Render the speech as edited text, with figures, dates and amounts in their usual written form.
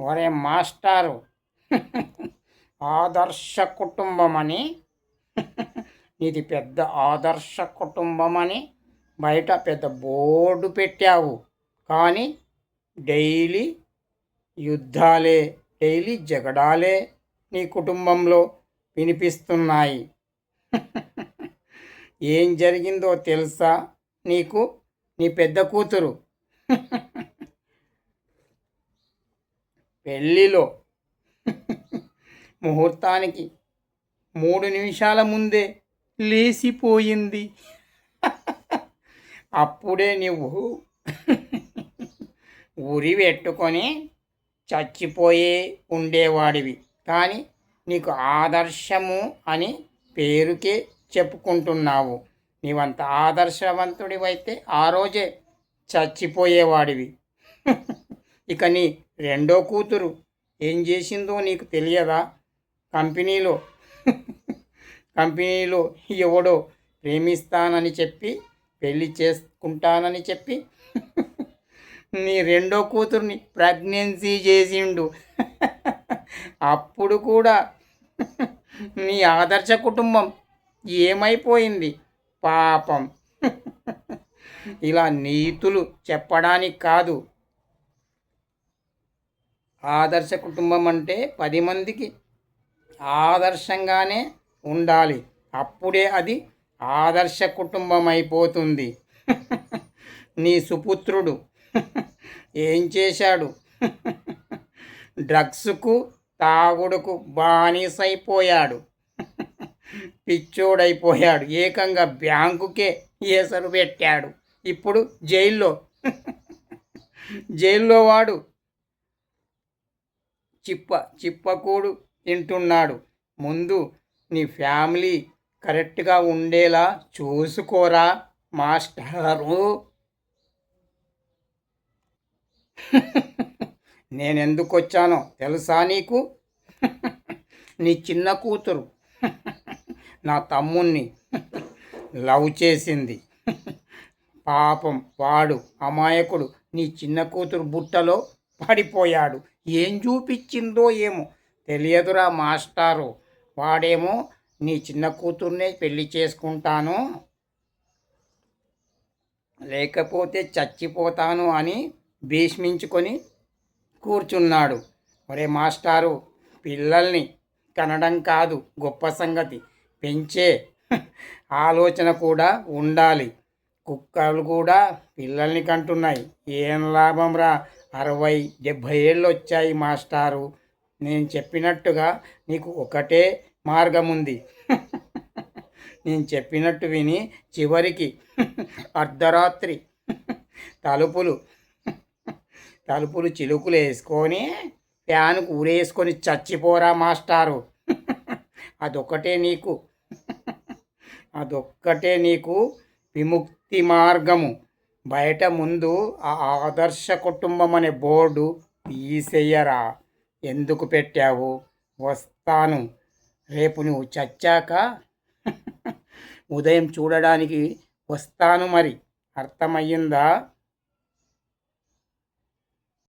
ఒరే మాస్టారు, ఆదర్శ కుటుంబం అని, ఇది పెద్ద ఆదర్శ కుటుంబం అని బయట పెద్ద బోర్డు పెట్టావు. కానీ డైలీ యుద్ధాలే, డైలీ జగడాలే నీ కుటుంబంలో వినిపిస్తున్నాయి. ఏం జరిగిందో తెలుసా నీకు? నీ పెద్ద కూతురు పెళ్ళిలో ముహూర్తానికి 3 నిమిషాల ముందే లేచిపోయింది. అప్పుడే నువ్వు ఉరి పెట్టుకొని చచ్చిపోయే ఉండేవాడివి. కానీ నీకు ఆదర్శము అని పేరుకే చెప్పుకుంటున్నావు. నీవంత ఆదర్శవంతుడివైతే ఆ రోజే చచ్చిపోయేవాడివి. ఇక నీ రెండో కూతురు ఏం చేసిందో నీకు తెలియదా? కంపెనీలో ఎవడో ప్రేమిస్తానని చెప్పి పెళ్లి చేసుకుంటానని చెప్పి నీ రెండో కూతుర్ని ప్రెగ్నెన్సీ చేసిండు. అప్పుడు కూడా నీ ఆదర్శ కుటుంబం ఏమైపోయింది పాపం. ఇలా నీతులు చెప్పడానికి కాదు. ఆదర్శ కుటుంబం అంటే 10 మందికి ఆదర్శంగానే ఉండాలి. అప్పుడే అది ఆదర్శ కుటుంబం అయిపోతుంది. నీ సుపుత్రుడు ఏం చేశాడు? డ్రగ్స్కు, తాగుడుకు బానిసైపోయాడు. పిచ్చోడైపోయాడు. ఏకంగా బ్యాంకుకే ఏసరు పెట్టాడు. ఇప్పుడు జైల్లో వాడు చిప్పకూడు తింటున్నాడు. ముందు నీ ఫ్యామిలీ కరెక్ట్గా ఉండేలా చూసుకోరా మాస్టారు. నేనెందుకు వచ్చానో తెలుసా నీకు? నీ చిన్న కూతురు నా తమ్ముణ్ణి లవ్ చేసింది. పాపం వాడు అమాయకుడు నీ చిన్న కూతురు బుట్టలో పడిపోయాడు. ఏం చూపించిందో ఏమో తెలియదురా మాస్టారు. వాడేమో నీ చిన్న కూతుర్నే పెళ్లి చేసుకుంటాను, లేకపోతే చచ్చిపోతాను అని భీష్మించుకొని కూర్చున్నాడు. ఒరే మాస్టారు, పిల్లల్ని కనడం కాదు గొప్ప సంగతి, పెంచే ఆలోచన కూడా ఉండాలి. కుక్కలు కూడా పిల్లల్ని కంటున్నాయి. ఏం లాభం రా, 60-70 ఏళ్ళు వచ్చాయి మాస్టారు. నేను చెప్పినట్టుగా నీకు ఒకటే మార్గం ఉంది. నేను చెప్పినట్టు విని చివరికి అర్ధరాత్రి తలుపులు చిలుకులు వేసుకొని ఫ్యాన్కు ఊరేసుకొని చచ్చిపోరా మాస్టారు. అదొక్కటే నీకు విముక్తి మార్గము. బయట ముందు ఆ ఆదర్శ కుటుంబం అనే బోర్డు తీసేయరా. ఎందుకు పెట్టావు? వస్తాను రేపు నువ్వు చచ్చాక ఉదయం చూడడానికి వస్తాను. మరి అర్థమయ్యిందా?